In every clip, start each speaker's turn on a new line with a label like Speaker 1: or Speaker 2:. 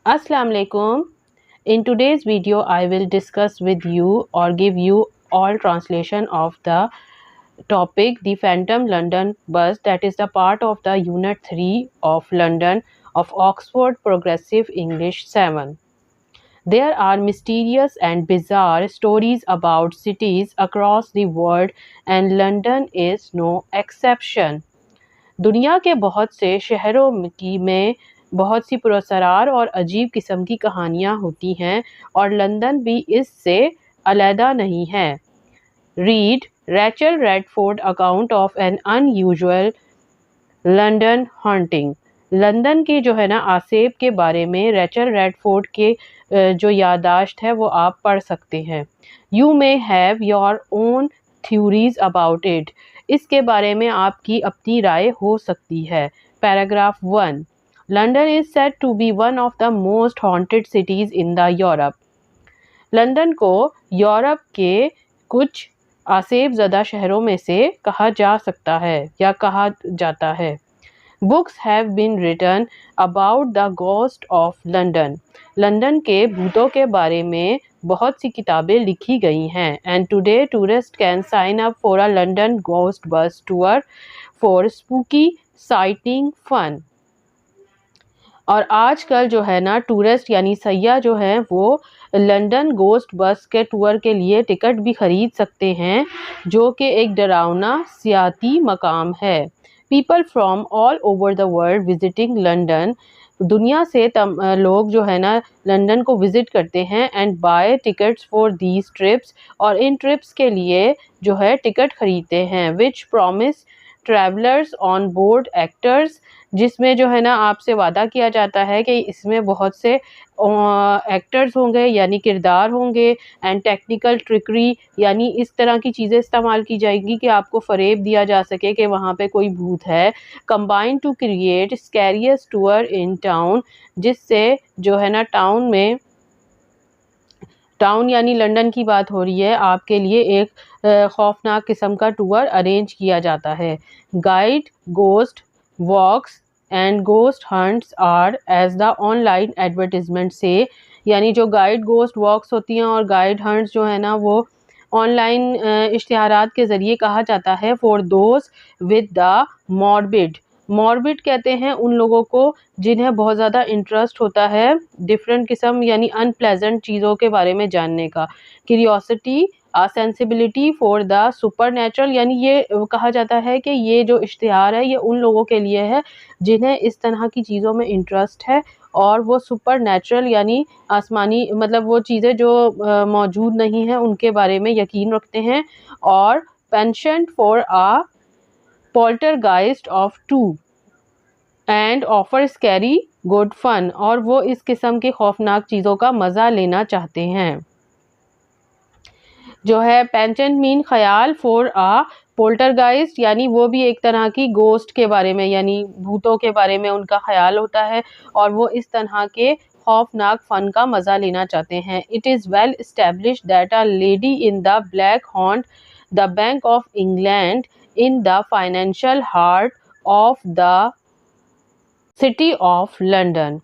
Speaker 1: Assalamu alaikum. In today's video, I will discuss with you or give you all translation of the topic the Phantom London bus, that is the part of the Unit 3 of London of Oxford Progressive English 7. There are mysterious and bizarre stories about cities across the world and London is no exception. दुनिया के बहुत से शहरों में बहुत सी पुरस्कार और अजीब किस्म की कहानियाँ होती हैं और लंदन भी इससे अलहदा नहीं है। Read Rachel Redford account of N unusual London haunting. London के जो है ना आसेब के बारे में रैचल रेडफोर्ड के जो यादाश्त है वो आप पढ़ सकते हैं। You may have your own theories about it. इसके बारे में आपकी अपनी राय हो सकती है। Paragraph 1 London is said to be one of the most haunted cities in the Europe. London को यूरोप के कुछ आसेब ज़दा शहरों में से कहा जा सकता है या कहा जाता है। Books have been written about the ghost of London. London के भूतों के बारे में बहुत सी किताबें लिखी गई हैं। And today tourist can sign up for a London ghost bus tour for spooky sighting fun. और आजकल जो है ना टूरिस्ट यानी सयाह जो हैं वो लंदन घोस्ट बस के टूर के लिए टिकट भी ख़रीद सकते हैं, जो कि एक डरावना सियाती मकाम है। People from all over the world visiting London. दुनिया से लोग जो है ना लंदन को विज़िट करते हैं and buy tickets for these trips, और इन ट्रिप्स के लिए जो है टिकट ख़रीदते हैं। Which promise travellers on board actors, जिसमें जो है ना आपसे वादा किया जाता है कि इसमें बहुत से एक्टर्स होंगे यानी किरदार होंगे, एंड टेक्निकल ट्रिकरी यानी इस तरह की चीज़ें इस्तेमाल की जाएगी कि आपको फ़रेब दिया जा सके कि वहाँ पे कोई भूत है। Combine to create scariest tour in town, जिससे जो है ना टाउन यानी लंदन की बात हो रही है, आपके लिए एक खौफनाक किस्म का टूर अरेंज किया जाता है। Guide ghost walks and ghost hunts are as the online advertisement से, यानी जो गाइड गोस्ट वॉक्स होती हैं और गाइड हंट्स जो है ना वो ऑनलाइन इश्तिहारात के ज़रिए कहा जाता है। For those with the morbid, morbid कहते हैं उन लोगों को जिन्हें बहुत ज़्यादा इंटरेस्ट होता है डिफरेंट किस्म यानी अनप्लेजेंट चीज़ों के बारे में जानने का। Curiosity sensibility for the super natural, यानी ये कहा जाता है कि ये जो इश्तिहार है ये उन लोगों के लिए है जिन्हें इस तरह की चीज़ों में इंटरेस्ट है और वो सुपर नेचुरल यानी आसमानी मतलब वो चीज़ें जो मौजूद नहीं हैं उनके बारे में यकीन रखते हैं। और patient for a poltergeist of two and offer scary good fun, और वो इस किस्म की खौफनाक चीज़ों का मज़ा लेना चाहते हैं। जो है पेंशेंट मीन ख्याल, फॉर आ पोल्टरगाइस्ट यानी वो भी एक तरह की गोस्ट के बारे में यानी भूतों के बारे में उनका ख्याल होता है और वो इस तरह के खौफनाक फ़न का मज़ा लेना चाहते हैं। It is well established that a lady in the black haunt the bank of England in the financial heart of the city of London.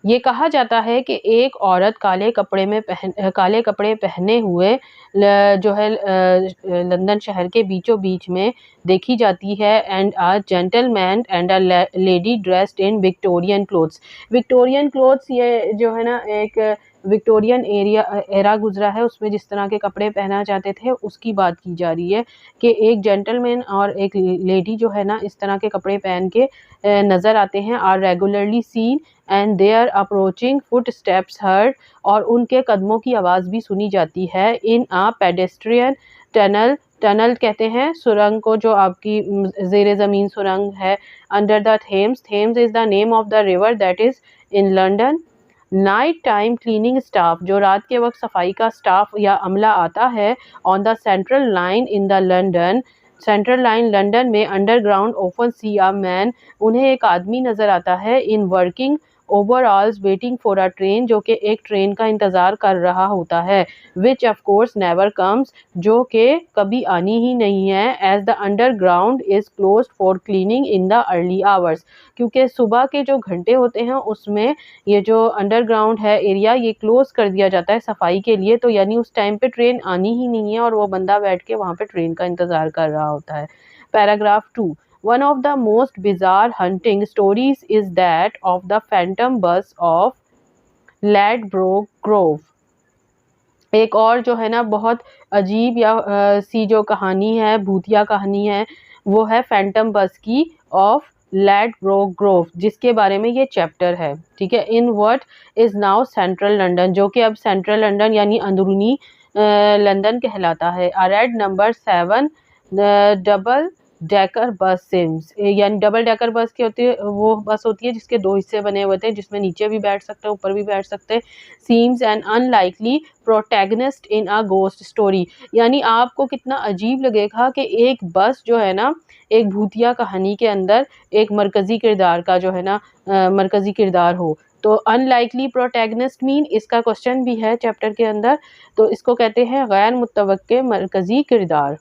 Speaker 1: ये कहा जाता है कि एक औरत काले कपड़े पहने हुए जो है लंदन शहर के बीचों बीच में देखी जाती है। And a gentleman and a lady dressed in Victorian clothes. Victorian clothes ये जो है ना एक विक्टोरियन एरा गुजरा है, उसमें जिस तरह के कपड़े पहना जाते थे उसकी बात की जा रही है कि एक जेंटलमैन और एक लेडी जो है ना इस तरह के कपड़े पहन के नज़र आते हैं। Are regularly seen and they are approaching footsteps heard, और उनके कदमों की आवाज़ भी सुनी जाती है। In a pedestrian tunnel, tunnel कहते हैं सुरंग को जो आपकी ज़ेर ज़मीन सुरंग है। Under the Thames, Thames is the name of the river that is in London. Night time cleaning staff, जो रात के वक्त सफाई का स्टाफ या अमला आता है। On the central line in the London, central line London में underground open see a man, उन्हें एक आदमी नज़र आता है। In working overalls waiting for a train, जो कि एक ट्रेन का इंतज़ार कर रहा होता है, which of course never comes, जो कि कभी आनी ही नहीं है, as the underground is closed for cleaning in the early hours, क्योंकि सुबह के जो घंटे होते हैं उसमें ये जो अंडरग्राउंड है एरिया ये क्लोज कर दिया जाता है सफाई के लिए, तो यानी उस टाइम पे ट्रेन आनी ही नहीं है और वो बंदा बैठ के वहाँ पे ट्रेन का इंतज़ार कर रहा होता है। Paragraph 2, one of the most bizarre hunting stories is that of the phantom bus of Ladbroke Grove। एक और जो है ना बहुत अजीब या सी जो कहानी है, भूतिया कहानी है, वो है फैंटम बस की ऑफ लैडब्रोक ग्रोव, जिसके बारे में ये चैप्टर है। ठीक है, in what is now central London, जो कि अब सेंट्रल लंदन यानी अंदरूनी लंदन कहलाता है। Red number 7 double decker bus seems, यानी डबल डेकर बस की होती है, वो बस होती है जिसके दो हिस्से बने हुए थे, जिसमें नीचे भी बैठ सकते हैं ऊपर भी बैठ सकते हैं। Seems an unlikely protagonist in a ghost story, यानी आपको कितना अजीब लगेगा कि एक बस जो है ना एक भूतिया कहानी के अंदर एक मरकजी किरदार का जो है ना मरकजी किरदार हो। तो अनलाइकली प्रोटैगनिस्ट मीन, इसका क्वेश्चन भी है चैप्टर के अंदर, तो इसको कहते हैं गैर मुतवक्के मरकजी किरदार।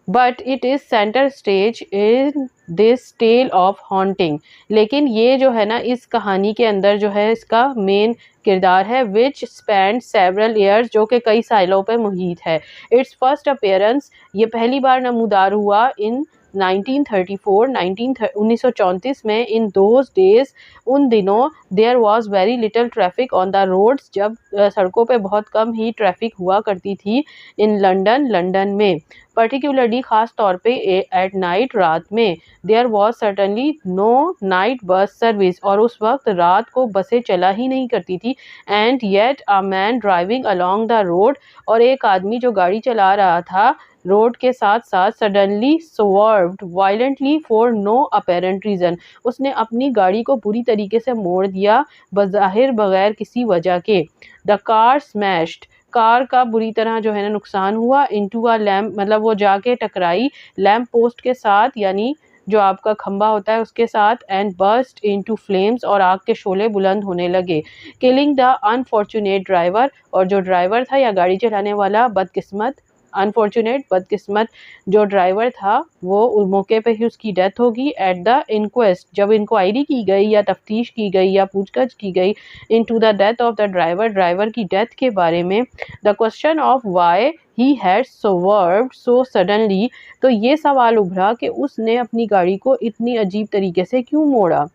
Speaker 1: But it is centre stage in this tale of haunting, लेकिन ये जो है ना इस कहानी के अंदर जो है इसका मेन किरदार है, विच स्पेंड सेवरल ईयर्स, जो कि कई सालों पर मुहित है। इट्स फर्स्ट अपीयरेंस, ये पहली बार नमूदार हुआ इन 1934 में। इन दोज डेज, उन दिनों, there was very little traffic on the roads, जब सड़कों पे बहुत कम ही ट्रैफिक हुआ करती थी। इन लंदन, लंदन में पर्टिकुलरली ख़ास तौर पे एट नाइट, रात में। There was certainly no night bus service, और उस वक्त रात को बसें चला ही नहीं करती थी। And yet a man driving along the road, और एक आदमी जो गाड़ी चला रहा था रोड के साथ साथ, suddenly swerved violently for no apparent reason, उसने अपनी गाड़ी को पूरी तरीके से मोड़ दिया बज़ाहिर बगैर किसी वजह के। द कार स्मैश्ड, कार का बुरी तरह जो है ना नुकसान हुआ। इनटू अ लैम्प, मतलब वो जाके टकराई लैम्प पोस्ट के साथ, यानी जो आपका खंबा होता है उसके साथ। एंड बर्स्ट इनटू फ्लेम्स, और आग के शोले बुलंद होने लगे। किलिंग द अनफॉर्चुनेट ड्राइवर, और जो ड्राइवर था या गाड़ी चलाने वाला बदकिस्मत, अनफॉर्चुनेट बदकिस्मत जो ड्राइवर था वो उस मौके पे ही उसकी डेथ होगी। एट द इंक्वेस्ट, जब इंक्वायरी की गई या तफ्तीश की गई या पूछताछ की गई into the death of the driver, driver की डेथ के बारे में, the question of why he had swerved so suddenly, तो ये सवाल उभरा कि उसने अपनी गाड़ी को इतनी अजीब तरीके से क्यों मोड़ा।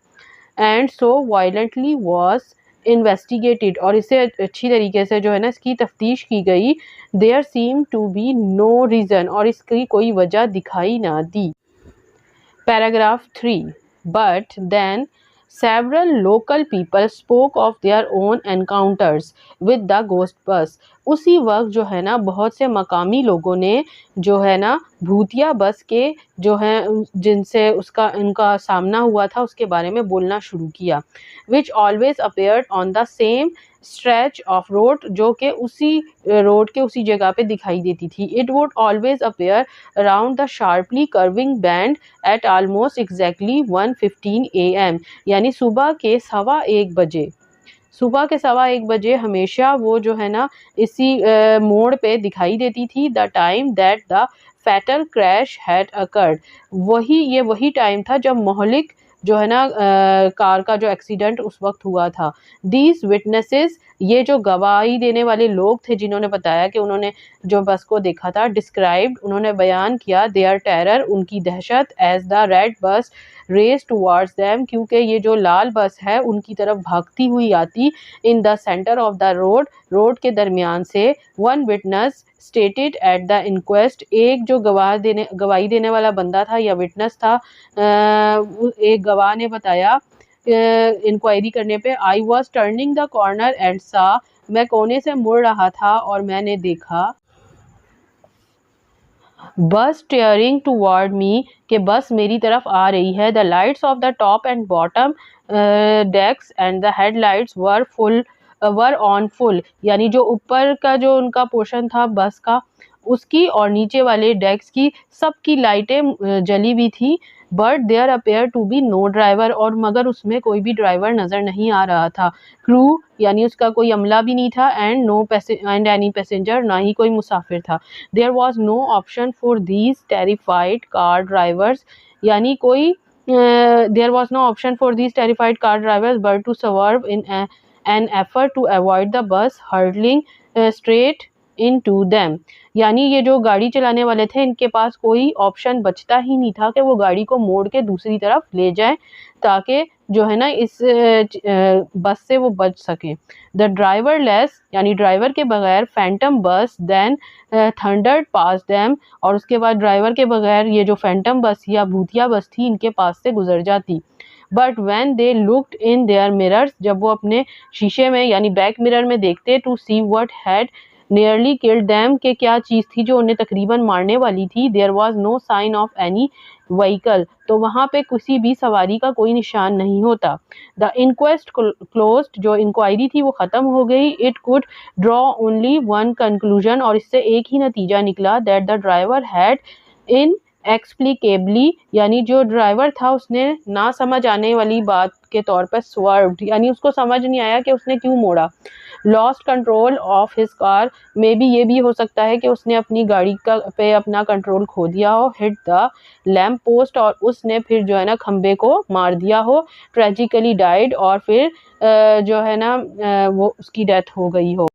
Speaker 1: And so violently was investigated, और इसे अच्छी तरीके से जो है ना इसकी तफ्तीश की गई। There seem to be no reason, और इसकी कोई वजह दिखाई ना दी। Paragraph 3, but then several local people spoke of their own encounters with the ghost bus। उसी वक्त जो है ना बहुत से मकामी लोगों ने जो है ना भूतिया बस के जो है जिनसे उसका उनका सामना हुआ था उसके बारे में बोलना शुरू किया। Which always appeared on the same stretch of road, जो कि उसी रोड के उसी जगह पे दिखाई देती थी। It would always appear around the sharply curving band eight almost exactly 1:15 AM, यानी सुबह के 1:15 बजे। सुबह के 1:15 बजे हमेशा वो जो है ना इसी मोड़ पे दिखाई देती थी। The time that the fatal crash had occurred, वही टाइम था जब मोहलिक जो है ना कार का जो एक्सीडेंट उस वक्त हुआ था। दीज विटनेसेस, ये जो गवाही देने वाले लोग थे जिन्होंने बताया कि उन्होंने जो बस को देखा था, डिस्क्राइब्ड, उन्होंने बयान किया, देयर टेरर, उनकी दहशत, as the red bus race towards them, क्योंकि ये जो लाल बस है उनकी तरफ भागती हुई आती। In the centre of the road के दरमियान से। One witness stated at the inquest, एक जो गवाही देने वाला बंदा था या विटनेस था, एक गवाह ने बताया इंक्वायरी करने पे, I was turning the corner and सा, मैं कोने से मुड़ रहा था और मैंने देखा, बस स्टीयरिंग टुवर्ड मी, कि बस मेरी तरफ आ रही है। The lights of the top and bottom decks and the headlights were on full, यानी जो ऊपर का जो उनका पोर्शन था बस का उसकी और नीचे वाले डेक्स की सबकी लाइटें जली हुई थी। But there appear to be no driver, और मगर उसमें कोई भी ड्राइवर नज़र नहीं आ रहा था। क्रू यानी उसका कोई अमला भी नहीं था, एंड एनी पैसेंजर, ना ही कोई मुसाफिर था। There was no option for these terrified car drivers, यानी कोई there was no option for these terrified car drivers but to survive in an effort to avoid the bus hurtling straight into them. यानी ये जो गाड़ी चलाने वाले थे, इनके पास कोई ऑप्शन बचता ही नहीं था कि वो गाड़ी को मोड़ के दूसरी तरफ ले जाएं, ताकि जो है ना इस बस से वो बच सकें। द ड्राइवर लेस, यानी ड्राइवर के बगैर, फैंटम बस देन थंडर्ड पास दैम, और उसके बाद ड्राइवर के बगैर ये जो फैंटम बस या भूतिया बस थी इनके पास से गुजर जाती। But when they looked in their mirrors, जब वो अपने शीशे में यानी बैक मिरर में देखते, to see what had nearly killed them, के क्या चीज़ थी जो उन्हें तकरीबन मारने वाली थी। There was no sign of any vehicle, तो वहाँ पे किसी भी सवारी का कोई निशान नहीं होता। द इंक्वेस्ट क्लोज्ड, जो इंक्वायरी थी वो ख़त्म हो गई। It could draw only one conclusion, और इससे एक ही नतीजा निकला, that the driver had inexplicably, यानी जो ड्राइवर था उसने ना समझ आने वाली बात के तौर पर स्वर्व्ड, यानी उसको समझ नहीं आया कि उसने क्यों मोड़ा। Lost control of his car, may be ये भी हो सकता है कि उसने अपनी गाड़ी का पे अपना कंट्रोल खो दिया हो। हिट द लैम्प पोस्ट, और उसने फिर जो है ना खंबे को मार दिया हो। ट्रेजिकली डाइड, और फिर जो है ना वो उसकी डेथ हो गई हो।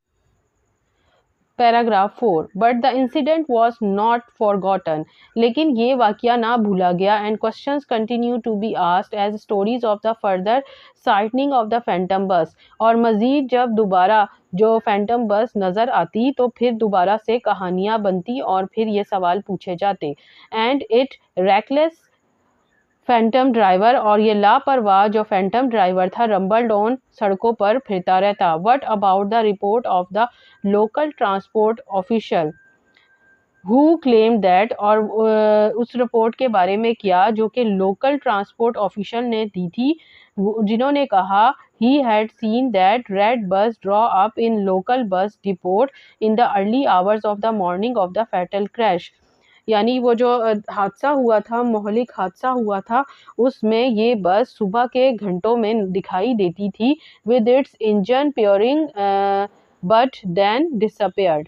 Speaker 1: Paragraph 4, but the incident was not forgotten, लेकिन ये वाक़या ना भूला गया। And questions continue to be asked as stories of the further sightings of the phantom bus, और मज़ीद जब दोबारा जो फैंटम बस नज़र आती तो फिर दोबारा से कहानियाँ बनती और फिर ये सवाल पूछे जाते। And it reckless Phantom driver, और ये लापरवाह जो फैंटम ड्राइवर था रंबल डॉन सड़कों पर फिरता रहता। What about the report of the local transport official who claim that, और उस रिपोर्ट के बारे में क्या जो कि लोकल ट्रांसपोर्ट ऑफिशियल ने दी थी, जिन्होंने कहा he had seen that red bus draw up in local bus depot in the early hours of the morning of the fatal crash. यानी वो जो हादसा हुआ था, मोहलिक हादसा हुआ था, उसमें ये बस सुबह के घंटों में दिखाई देती थी, with its engine purring but then disappeared,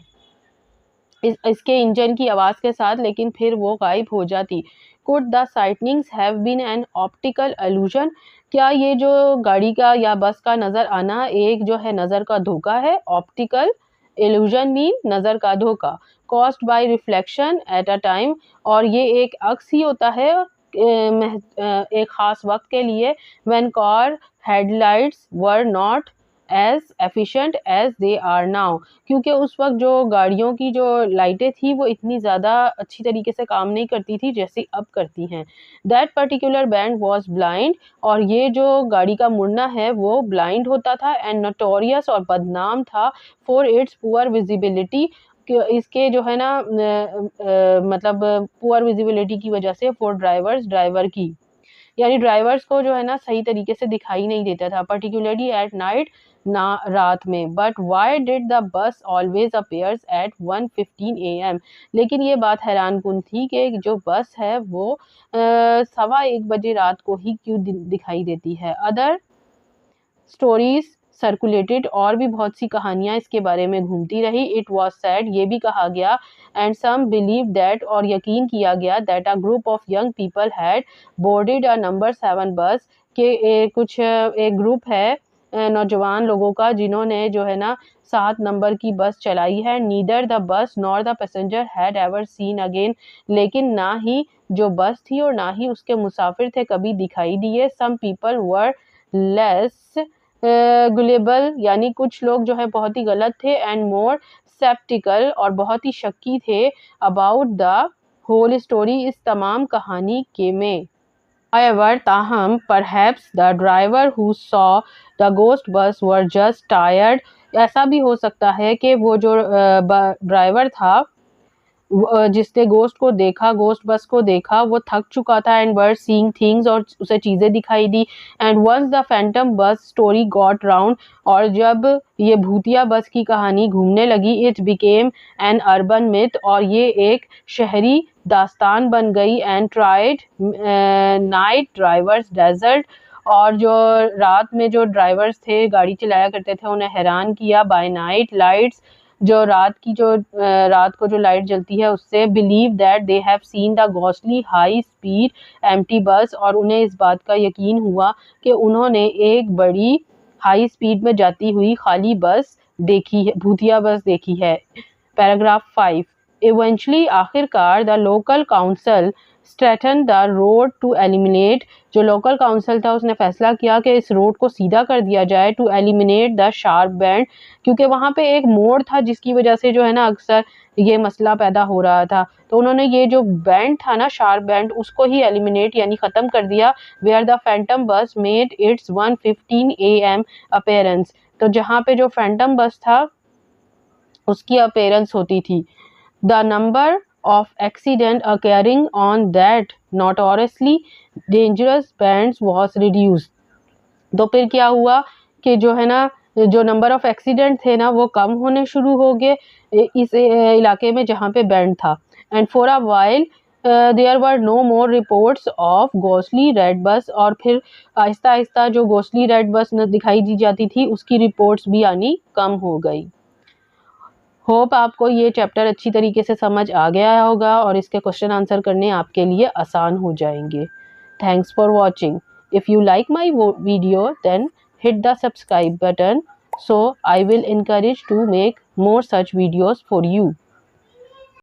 Speaker 1: इसके इंजन की आवाज़ के साथ, लेकिन फिर वो गायब हो जाती। Could the sightings have been an optical illusion, क्या ये जो गाड़ी का या बस का नज़र आना एक जो है नज़र का धोखा है। ऑप्टिकल एल्यूजन मीन नज़र का धोखा। Caused by reflection at a time, और ये एक अक्स ही होता है एक ख़ास वक्त के लिए। When car headlights were not as efficient as they are now, क्योंकि उस वक्त जो गाड़ियों की जो लाइटें थी वो इतनी ज़्यादा अच्छी तरीके से काम नहीं करती थी जैसे अब करती हैं। That particular band was blind, और ये जो गाड़ी का मुड़ना है वो ब्लाइंड होता था। एंड नोटोरियस, और बदनाम था, फॉर इट्स पुअर विजिबिलिटी, इसके जो है ना मतलब पुअर विजिबिलिटी की वजह से, फॉर ड्राइवर्स, ड्राइवर की, यानी ड्राइवर्स को जो है ना सही तरीके से दिखाई नहीं देता था, पर्टिकुलरली एट नाइट, ना रात में। But why did the bus always appears at 1:15 AM, लेकिन ये बात हैरान कुन थी कि जो बस है वो 1:15 रात को ही क्यों दिखाई देती है। अदर स्टोरीज सर्कुलेटेड, और भी बहुत सी कहानियां इसके बारे में घूमती रही। इट वॉज सैड, ये भी कहा गया, एंड सम बिलीव दैट, और यकीन किया गया, that a group of young people had boarded a number 7 बस, के एक ग्रुप है नौजवान लोगों का जिन्होंने जो है ना 7 नंबर की बस चलाई है। Neither the bus nor the passenger had ever seen again, लेकिन ना ही जो बस थी और ना ही उसके मुसाफिर थे कभी दिखाई दिए। सम पीपल वर लेस गुलेबल, यानी कुछ लोग जो है बहुत ही गलत थे, एंड मोर सेप्टिकल, और बहुत ही शक्की थे, अबाउट द होल स्टोरी, इस तमाम कहानी के में। However, ताहम, perhaps the driver who saw the ghost bus were just tired, ऐसा भी हो सकता है कि वो जो ड्राइवर था जिसने गोस्ट को देखा, गोस्ट बस को देखा, वो थक चुका था एंड वर सीइंग थिंग्स, और उसे चीज़ें दिखाई दी। And once the phantom bus story got round, और जब ये भूतिया बस की कहानी घूमने लगी, it became an urban myth, और ये एक शहरी दास्तान बन गई। And tried night drivers desert, और जो रात में जो ड्राइवर्स थे, गाड़ी चलाया करते थे, उन्हें हैरान किया। बाय नाइट लाइट्स, जो रात को जो लाइट जलती है उससे, believe that they have seen the ghostly high speed empty बस, और उन्हें इस बात का यकीन हुआ कि उन्होंने एक बड़ी हाई स्पीड में जाती हुई खाली बस देखी है, भूतिया बस देखी है। पैराग्राफ 5, इवेंचुअली आखिरकार the local council straighten the road to eliminate, जो लोकल काउंसिल था उसने फैसला किया कि इस रोड को सीधा कर दिया जाए, to eliminate the sharp bend, क्योंकि वहाँ पे एक मोड़ था जिसकी वजह से जो है ना अक्सर ये मसला पैदा हो रहा था। तो उन्होंने ये जो बैंड था ना, शार्प बैंड, उसको ही एलिमिनेट यानी ख़त्म कर दिया। वेयर द फैंटम बस मेड इट्स 1:15 AM अपीयरेंस, तो जहाँ पे जो फैंटम बस था उसकी अपीयरेंस होती थी। The number of accident occurring on that notoriously dangerous bands was reduced, तो फिर क्या हुआ कि जो है ना, जो नंबर ऑफ एक्सीडेंट थे ना वो कम होने शुरू हो गए इस इलाके में जहाँ पे बैंड था। And for a while there were no more reports of ghostly red bus, और फिर आहिस्ता आहिस्ता जो घोस्टली रेड बस न दिखाई दी जाती थी उसकी रिपोर्ट्स भी आनी कम हो गई। होप आपको ये चैप्टर अच्छी तरीके से समझ आ गया होगा और इसके क्वेश्चन आंसर करने आपके लिए आसान हो जाएंगे। Thanks for watching. If you like my video then hit the subscribe button, so I will encourage to make more such videos for you.